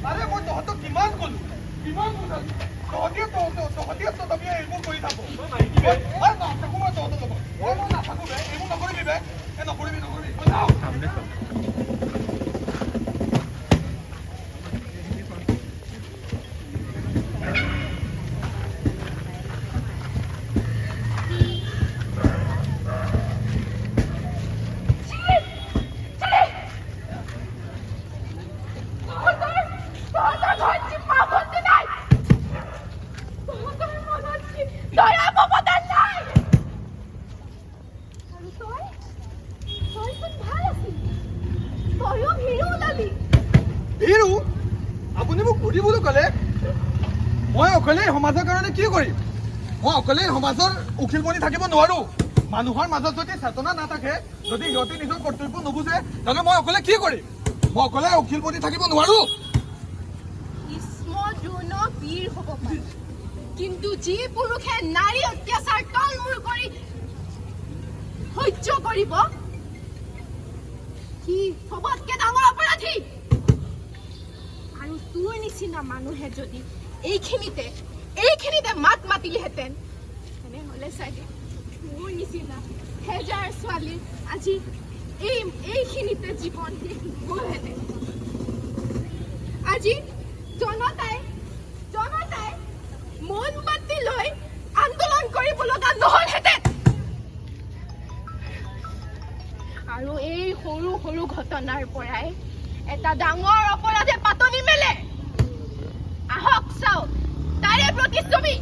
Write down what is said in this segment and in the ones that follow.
আৰে মই তহঁতক কিমান ক'লো কিমান বুজালো তহঁতিয়ে তহঁতি এইবোৰ কৰি থাকো নাথাকো মই তহঁতৰ লগত মই নাথাকো বে এইবোৰ নকৰিবি বে নকৰিবি মই যাওঁ মই অকলে সমাজৰ কাৰণে কি কৰিম মই অকলে সমাজৰ উকিল বনি থাকিব নোৱাৰো মানুহৰ মাজত যদি চেতনা নাথাকে যদি সিহঁতে নিজৰ কৰ্তব্য নুবুজে তেনে মই অকলে কি কৰিম মই অকলে উকিল বনি থাকিব নোৱাৰো বীৰ হ'ব পাৰে কিন্তু যি পুৰুষে নাৰী অত্যাচাৰ তলমূৰ কৰি সহ্য কৰিব সি সবতকে ডাঙৰ অপৰাধী আৰু তোৰ নিচিনা মানুহে যদি এইখিনিতে মাত মাতিলেহেঁতেন তেনেহ'লে চাগে মোৰ নিচিনা হেজাৰ ছোৱালী আজি এইখিনিতে জীৱন গ'লহেঁতেন আজি জনতাই মনবাতি লৈ আন্দোলন কৰিব লগা নহ'লহেঁতেন আৰু এই সৰু সৰু ঘটনাৰ পৰাই এটা ডাঙৰ অপৰাধে পাতনি মেলে আহক চাওক তাৰে প্ৰতিচ্ছবি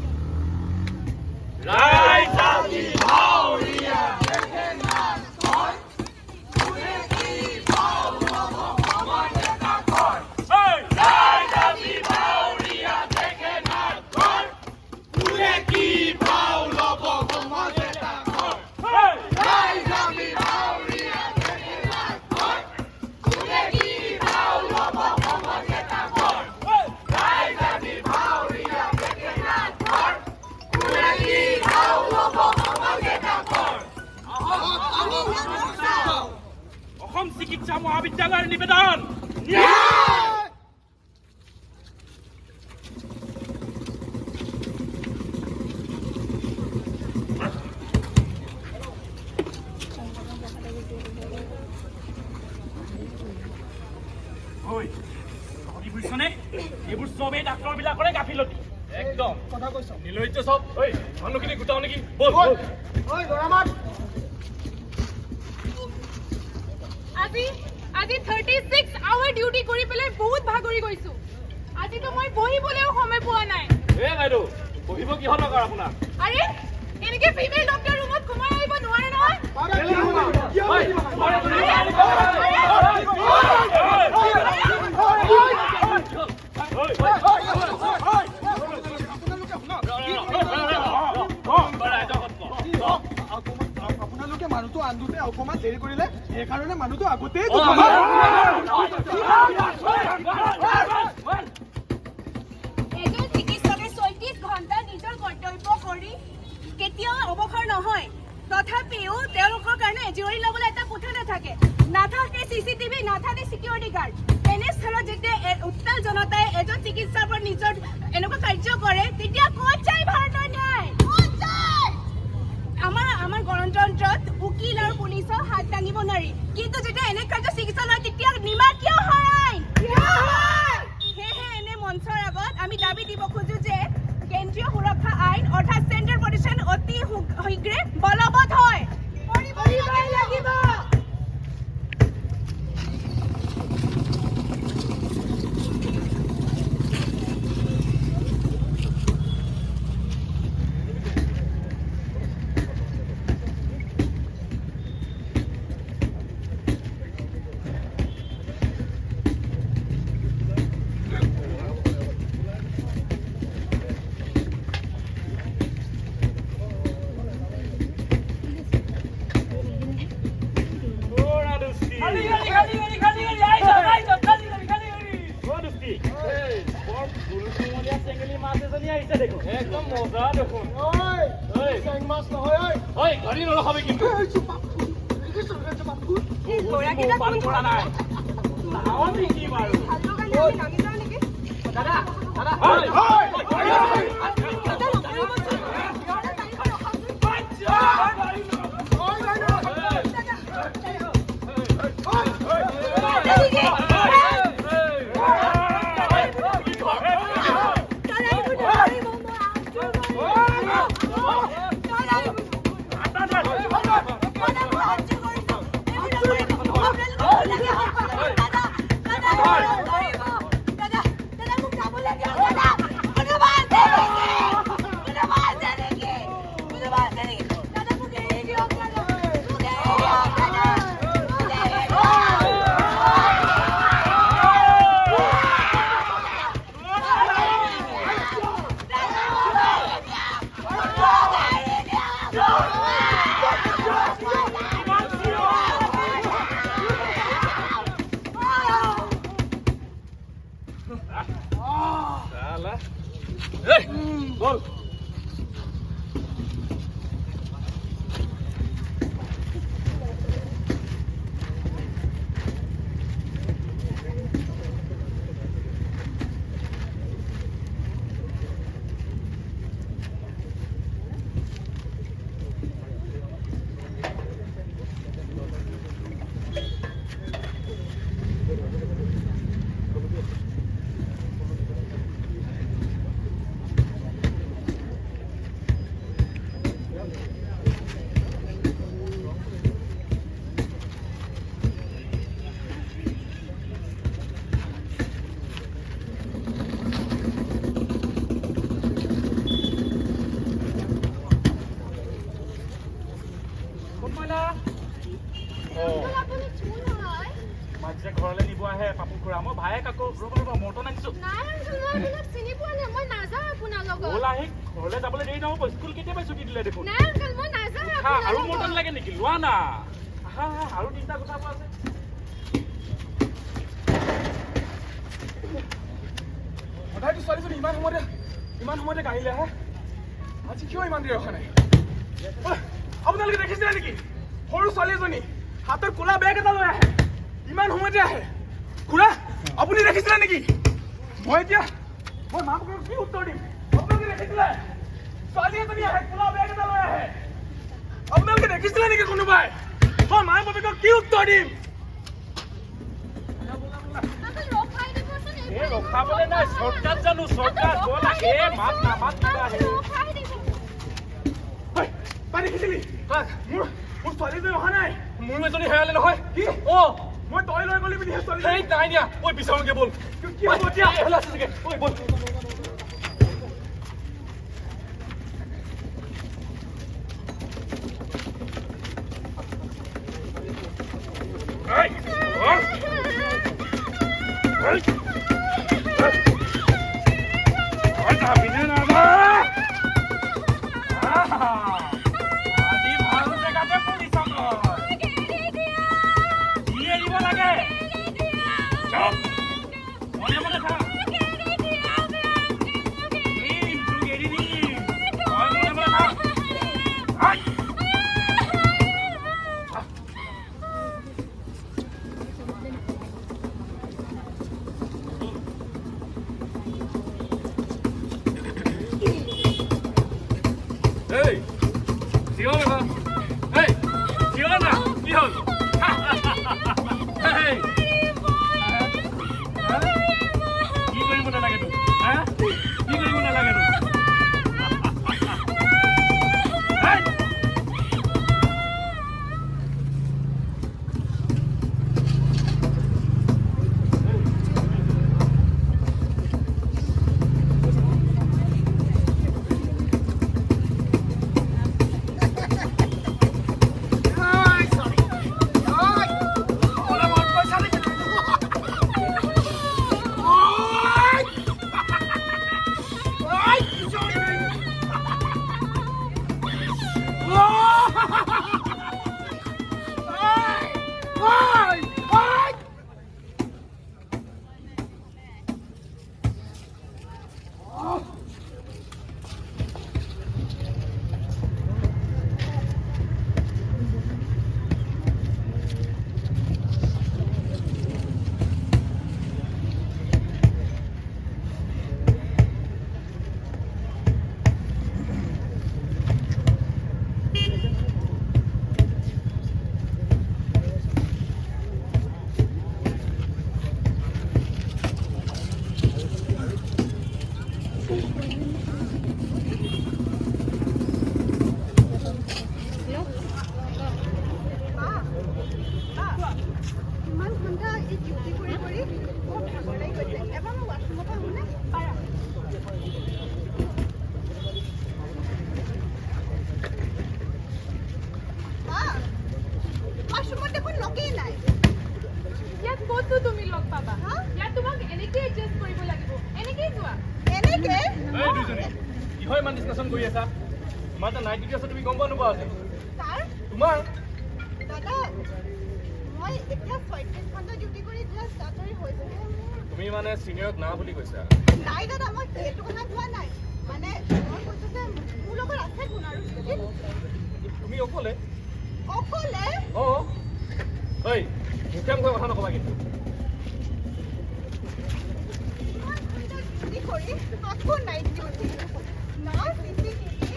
চিকিৎসা মহাবিদ্যালয়েৰ নিবেদন এইবোৰ চবেই ডাক্তৰ বিলাকৰে গাফিলতি একদম কথা কৈছ নিলয়িত চব মানুহখিনি গোটাও নেকি আজি 36 আৱাৰ ডিউটি কৰি পেলাই বহুত ভাগৰি গৈছো আজিতো মই বহিবলৈও সময় পোৱা নাই বাইদেউ বহিব কিহৰ দৰকাৰ আপোনাৰ আৰে এনেকে ফিমেল ডক্টৰ ৰুমত সোমাই আহিব নোৱাৰে নহয় মানুহটো আন্দোলনে অকমান দেৰি কৰিলে সেইকাৰণে মানুহটো আগতেই এজন চিকিৎসকে 34 ঘণ্টা নিজৰ কৰ্তব্য কৰি কেতিয়াও অৱসৰ নহয় তথাপিও তেওঁলোকৰ কাৰণে জিৰণি ল'বলৈ এটা কোঠা নাথাকে চিচিটিভি নাথাকে চিকিউৰিটি গাৰ্ড এনেস্থলত যেতিয়া উত্তাল জনতাই এজন চিকিৎসাৰ পৰা নিজৰ এনেকুৱা কাৰ্য কৰে তেতিয়া ক'ত যায় ভাৰতৰ ন্যায় আমাৰ গণতন্ত্ৰত উকিল আৰু পুলিচৰ হাত দাঙিব নোৱাৰি কিন্তু যেতিয়া এনে কাৰ্য চিকিৎসা লয় তেতিয়া নিমা কিয় হয় সেয়েহে এনে মঞ্চৰ আগত আমি দাবী দিব খোজো যে কেন্দ্ৰীয় সুৰক্ষা আইন অৰ্থাৎ চেণ্ট্ৰেল প্ৰটেকশ্যন অতি শীঘ্ৰে বলবৎ হয় লাগিব একদম মজা দেখোন গাড়ি নলখাবি কিন্তু ল'ৰাকেইটা কোন কৰা নাই নাও নেকি বাৰু ভাতৰ কাৰণে আমি নামি যাওঁ নেকি দাদা দাদা ঘৰলৈ নিব আহে পাপু খুৰা মই ভায়েক আকৌ মটন আনিছো ঘৰলৈ যাবলৈ দেৰি নহ'ব স্কুল কেতিয়াবা ছুটি দিলে দেখোন আৰু মটন লাগে নেকি লোৱা না আৰু তিনিটা কথা আছে সদায়তো ছোৱালীজনী ইমান সময়তে গাড়ীলৈ আহে আজি কিয় ইমান দেৰি অহা নাই আপোনালোকে দেখিছিলে নেকি সৰু ছোৱালী এজনী হাতত ক'লা বেগ এটা লৈ আহে ইমান সময়তে আহে খুৰা আপুনি দেখিছিলে নেকি মই মাক কি উত্তৰ দিম আপোনালোকে দেখিছিলে ছোৱালী এজনী আহে ক'লা বেগ এটা লৈ আহে আপোনালোকে দেখিছিলে নেকি কোনোবাই মই মাক বাপেকক কি উত্তৰ দিম ৰখাবলৈ নাই চৰ্টকাট জানো চৰ্টকাট ব'লা মাত নামাত পাই দেখিছিলি মোৰ ছোৱালীজনী অহা নাই মোৰ এজনী হেৰালে নহয় কি মই তই লৈ গলি বুলি ছোৱালী নাই দিয়া ঐ বিচাৰোঁগে ব'ল কি হ'ব এতিয়া আছে চাগে ঐ ব'ল ডিউটি কৰি কৰি বহুত ভাগৰ লাগি গৈছে এবাৰ মই ৱাশ্বৰুমৰ পৰা আহোঁনে পাৰা ৱাশ্বৰুমত দেখোন লগেই নাই ইয়াত ক'তো তুমি লগ পাবা ইয়াত তোমাক এনেকৈ এডজাষ্ট কৰিব লাগিব এনেকেই যোৱা এনেকে এই দুজনী কিহৰ ইমান ডিছকাশ্যন কৰি আছা তোমাৰ যে নাইট ডিউটি আছে তুমি গম পোৱা নোপোৱা আজি তাৰ তোমাৰ দাদা মই এতিয়া 36 ঘণ্টা ডিউটি কৰি জাষ্ট চাকৰি হৈছে তুমি মানে চিনিয়ৰক না বুলি কৈছা নাই দাদা মই সেইটো কথা কোৱা নাই মানে মই কৈছোঁ যে মোৰ লগত আছে কোন আৰু তুমি অকলে অকলে অঁ ঐ মুখে মুখে কথা নকবা কিন্তু ডিউটি কৰি আকৌ নাইট ডিউটি না চিচিটিভি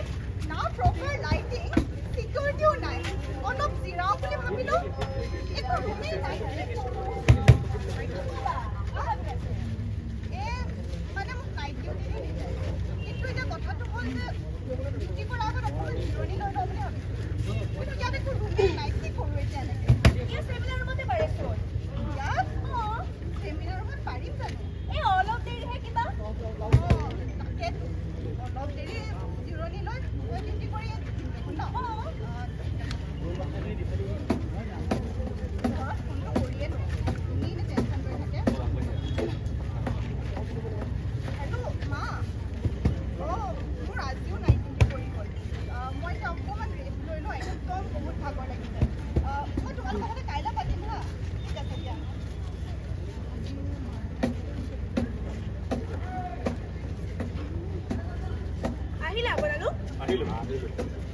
না প্ৰপাৰ লাইটিং চিকিউৰিটিও নাই অলপ জিৰাও বুলি ভাবিলোঁ একো ৰুমেই নাই মানে মোক নাইট ডিউটি দিছে কিন্তু এতিয়া কথাটো হ'ল যে ডিউটি কৰাৰ আগত অকণমান জিৰণি লৈ লওঁ বুলি ভাবিছোঁ কিন্তু ইয়াত একো ৰুমেই নাই কি কৰোঁ এতিয়া এনেকৈ এতিয়া চেমিনাৰ ৰুমতে পাৰিছোঁ ইয়াত অঁ চেমিনাৰ ৰুমত পাৰিম জানো এই অলপ দেৰিহে কিবা অঁ তাকেতো অলপ দেৰি জিৰণি লৈ ডিউটি কৰি ন ঘৰত ফোনটো কৰিয়ে লওঁ তুমি এনে টেনশ্যন কৰি থাকে হেল্ল' মা অঁ মোৰ আজিও নাইট ডিউটি কৰি গ'ল মই এতিয়া অকণমান ৰেষ্ট লৈ লওঁ একদম বহুত ভাগৰ লাগিছে মই তোমালোকৰ লগতে কাইলৈ পাতিম হা ঠিক আছে দিয়া আহিলা আপোনালোক আহিলো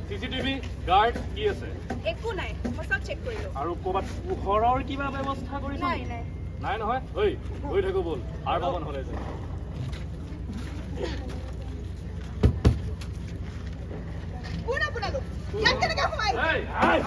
চিচিটিভি গাৰ্ড কি আছে একো নাই মই চব চেক কৰিলোঁ আৰু ক'ৰবাত পোহৰৰ কিবা ব্যৱস্থা কৰিছা নাই নাই নাই নহয় ঐ গৈ থাকো ব'ল আৰু পাব নহ'লে যে কোন আপোনালোক ইয়াত কেনেকৈ সোমাই এই, এই,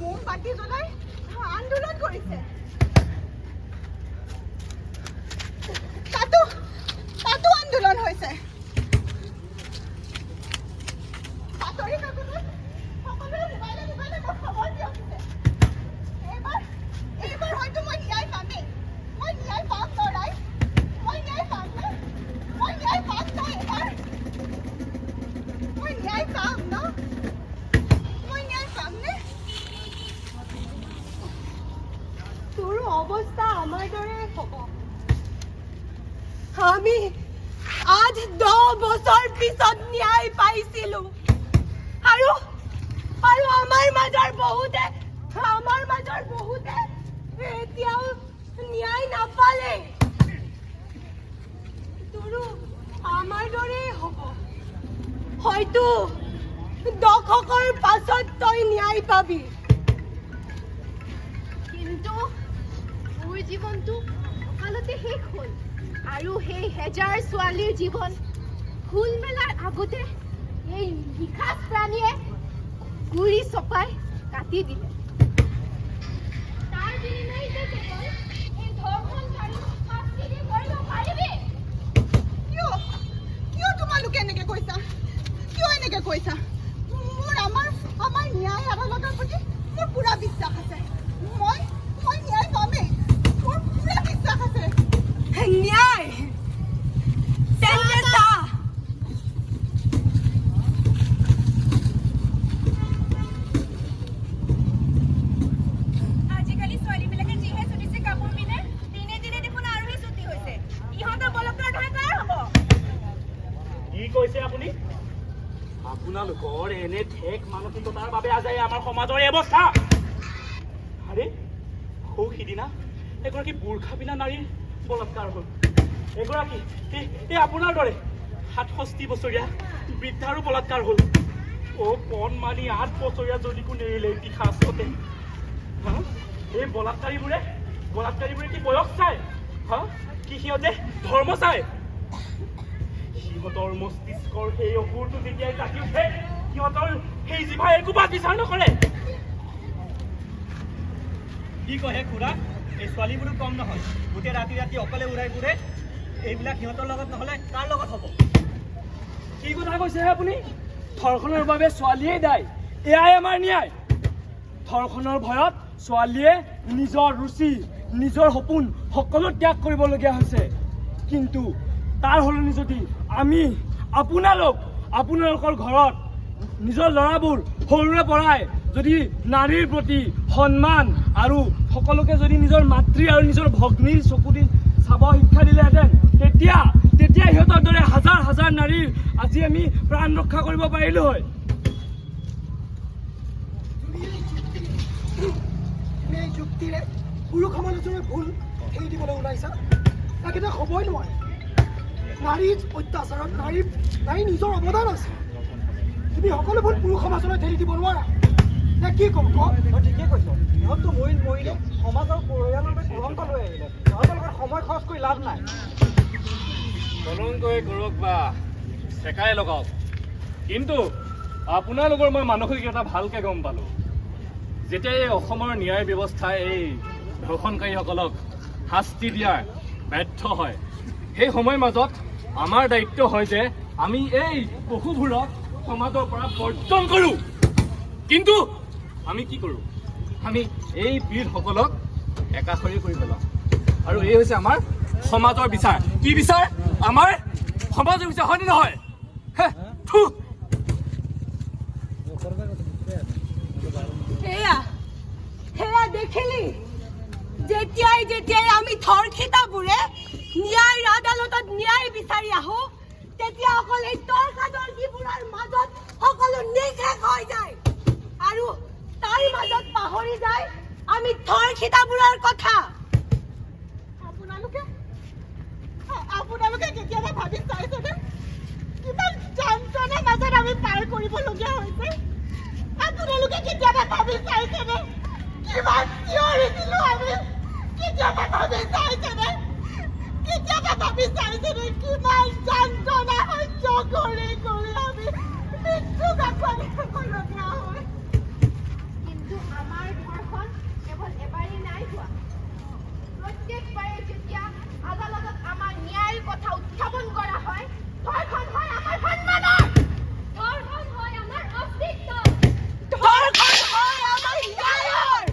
মোমবাতি জ্বলাই আন্দোলন কৰিছে তাতো আন্দোলন হৈছে বাতৰি কাকতত সকলোৰে মোবাইলে মোৰ খবৰ দিয়ক এইবাৰ হয়তো অৱস্থা আমাৰ দৰে হ'ব। আমি আজ 10 বছৰ পিছত ন্যায় পাইছিলো আৰু আমাৰ মাজৰ বহুতে এতিয়াও ন্যায় নাপালে। তোৰো আমাৰ দৰেই হ'ব। হয়তো দশকৰ পাছত তই ন্যায় পাবি। কিন্তু মোৰ জীৱনটো অকালতে শেষ হ'ল আৰু সেই হেজাৰ ছোৱালীৰ জীৱন ফুল মেলাৰ আগতে এই নিশাচ প্ৰাণীয়ে গুৰি চপাই কাটি দিলে। তাৰ বিনিময় যে কেৱল এই ধৰ্ষণকাৰী শাস্তি দি কৰিব পাৰিবি। কিয় তোমালোকে এনেকে কৈছা? মোৰ আমাৰ ন্যায় আদালতৰ প্ৰতি মোৰ পুৰা বিশ্বাস আছে। মই ন্যায় পামেই। মোৰ পুৰা বিশ্বাস আছে। ন্যায় তেন্তে চা। আজিকালি ছোৱালীবিলাকে যিহে চুটিছে কাপোৰ পিন্ধে, দিনে দিনে দেখোন আৰুহে চুটি হৈছে। ইহঁতৰ বলকৰ ধৰে কাৰ হ'ব? কি কৈছে আপুনি? আপোনালোকৰ এনে ঠেক মানসিকতাৰ বাবে আজি আমাৰ সমাজৰ এই অৱস্থা। আৰে সৌ সিদিনা এগৰাকী বুৰ্খা পিন্ধা নাৰীৰ বলাৎকাৰ হ'ল। এগৰাকী এই আপোনাৰ দৰে ৬৭ বছৰীয়া বৃদ্ধাৰো বলাৎকাৰ হ'ল। কণমানি ৮ বছৰীয়া যদিকো নেৰিলে ইতিহাসতে। এই বলাৎকাৰীবোৰে কি বয়স চাই? কি সিহঁতে ধৰ্ম চাই? সিহঁতৰ মস্তিষ্কৰ সেই অসুৰটো যেতিয়াই কাটি উঠে, সিহঁতৰ সেই জিভাই একো বাদ বিচাৰ নকৰে। কি কয় হে খুৰা? এই ছোৱালীবোৰো কম নহয়, গোটেই ৰাতি ৰাতি অকলে উৰাই ফুৰে। এইবিলাক সিহঁতৰ লগত নহ'লে কাৰ লগত হ'ব? কি কথা কৈছে হে আপুনি? ধৰ্ষণৰ বাবে ছোৱালীয়েই দায়, এয়াই আমাৰ ন্যায়। ধৰ্ষণৰ ভয়ত ছোৱালীয়ে নিজৰ ৰুচি, নিজৰ সপোন সকলো ত্যাগ কৰিবলগীয়া হৈছে। কিন্তু তাৰ সলনি যদি আমি আপোনালোকৰ ঘৰত নিজৰ ল'ৰাবোৰ সৰুৰে পৰাই যদি নাৰীৰ প্ৰতি সন্মান আৰু সকলোকে যদি নিজৰ মাতৃ আৰু নিজৰ ভগ্নীৰ চকু দি চাব শিক্ষা দিলেহেঁতেন, তেতিয়া সিহঁতৰ দৰে হাজাৰ হাজাৰ নাৰীৰ আজি আমি প্ৰাণ ৰক্ষা কৰিব পাৰিলো হয়। এই যুক্তিৰে পুৰুষ সমালোচনাৰ ভুল এৰি দিবলৈ ওলাইছা? তাকেইটা হ'বই নোৱাৰে। নাৰীৰ অত্যাচাৰত নাৰীৰ নিজৰ অৱদান আছে। তুমি সকলোবোৰ পুৰুষ সমাজলৈ ঠেলি দিব নোৱাৰা। কি ক'ম ক? তই ঠিকেই কৈছ। সিহঁতটো মৰিলে সমাজ আৰু পৰিয়ালৰ কলংক লৈ আহিলে। সিহঁতৰ লগত সময় খৰচ কৰি লাভ নাই। কলংকই কৰক বা চেকাই লগাওক, কিন্তু আপোনালোকৰ মই মানসিকতা ভালকৈ গম পালোঁ। যেতিয়া এই অসমৰ ন্যায় ব্যৱস্থাই এই ধৰ্ষণকাৰীসকলক শাস্তি দিয়াৰ ব্যৰ্থ হয়, সেই সময়ৰ মাজত আমাৰ দায়িত্ব হয় যে আমি এই পশুবোৰক সমাজৰ পৰা বৰ্জন কৰোঁ। কিন্তু আমি কি কৰোঁ? আমি এই বীৰসকলক একাষৰী কৰি পেলাওঁ। আৰু এই হৈছে আমাৰ সমাজৰ বিচাৰ। কি বিচাৰ? আমাৰ সমাজৰ বিচাৰ, হয়নে নহয়? সেয়া দেখিলি, যেতিয়াই আমি ধৰ্ষিতাবোৰে ন্যায় আদালতত ন্যায় বিচাৰি আহো, তেতিয়া অকল এই তৰ্কাতৰ্কিবোৰৰ মাজত সকলো নিশেষ হৈ যায় আৰু তাৰ মাজত পাহৰি যায় আমি ধৰ্ষিতাবোৰৰ কথা। আপোনালোকে কেতিয়াবা ভাবি চাইছেনে কিমান যন্ত্ৰণাৰ মাজত আমি পাৰ কৰিবলগীয়া হৈছে? আপোনালোকে কেতিয়াবা ভাবি চাইছেনে কিমান চিঞৰিছিলো আমি? কেতিয়াবা ভাবি চাইছেনে কিমান যন্ত্ৰণা সহ্য কৰি আমি মৃত্যুক আঁকোৱালি ল'বলগীয়া হয়? কিন্তু আমাৰ ধৰ্ষণ কেৱল এবাৰেই নাই হোৱা। প্ৰত্যেকবাৰে যেতিয়া আদালতত আমাৰ ন্যায়ৰ কথা উত্থাপন কৰা হয়, ধৰ্ষণ হয় আমাৰ সন্মানৰ, ধৰ্ষণ হয় আমাৰ অস্তিত্বৰ, ধৰ্ষণ হয় আমাৰ ন্যায়ৰ।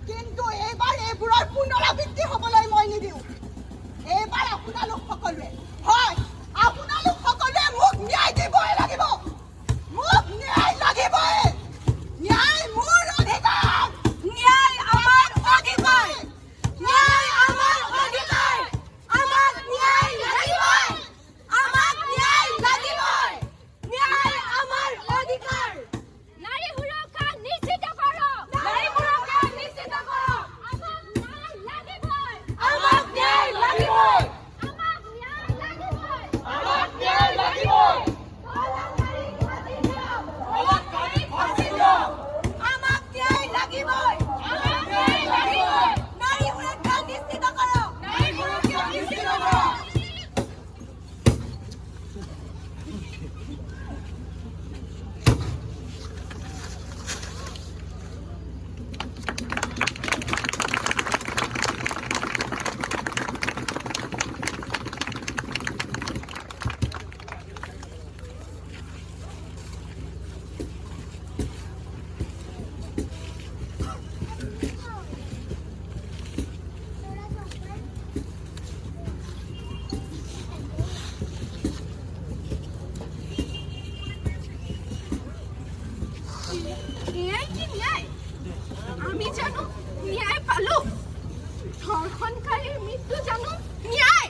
কিন্তু এইবাৰ এইবোৰৰ পুনৰাবৃত্তি হ'বলৈ মই নিদিওঁ। এইবাৰ আপোনালোক সকলোৱে মোক ন্যায় দিবই লাগিব। এয়াই কি ন্যায়? আমি জানো ন্যায় পালো? ধৰ্ষণকাৰীৰ মৃত্যু জানো ন্যায়?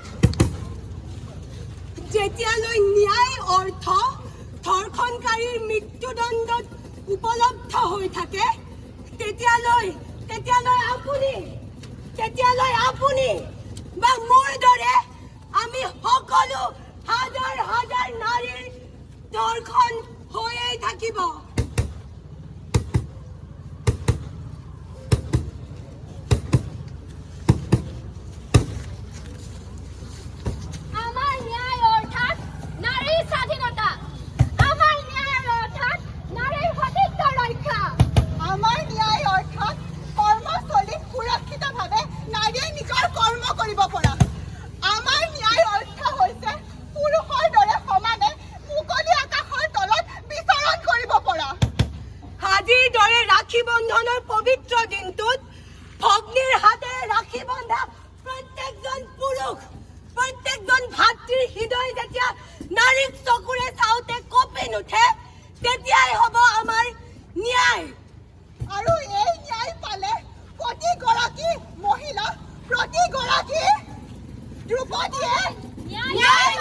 যেতিয়ালৈ ন্যায় অৰ্থ ধৰ্ষণকাৰীৰ মৃত্যুদণ্ডত উপলব্ধ হৈ থাকে তেতিয়ালৈ আপুনি বা মোৰ দৰে আমি সকলো হাজাৰ হাজাৰ নাৰীৰ ধৰ্ষণ হৈয়ে থাকিব। আমাৰ ন্যায় অৰ্থাৎ নাৰীৰ স্বাধীনতা। আমাৰ ন্যায় অৰ্থাৎ নাৰীৰ সতীত্ব ৰক্ষা। আমাৰ ন্যায় অৰ্থাৎ কৰ্মস্থলীত সুৰক্ষিতভাৱে নাৰীয়ে নিজৰ কৰ্ম কৰিব পৰা। আমাৰ ন্যায় অৰ্থ হৈছে পুৰুষৰ দৰে সমানে মুকলি আকাশৰ তলত বিচৰণ কৰিব পৰা। আজিৰ দৰে ৰাখী বন্ধনৰ পবিত্ৰ দিনটোত ভগ্নীৰ হাতেৰে ৰাখী বন্ধা প্ৰত্যেকজন পুৰুষ, প্ৰত্যেকজন ভাতৃৰ হৃদয় যেতিয়া নাৰীক চকুৰে চাওঁতে কঁপি নুঠে, তেতিয়াই হ'ব আমাৰ ন্যায়। আৰু এই ন্যায় পালে প্ৰতিগৰাকী মহিলা, প্ৰতিগৰাকী দ্ৰুপদীয়ে ন্যায়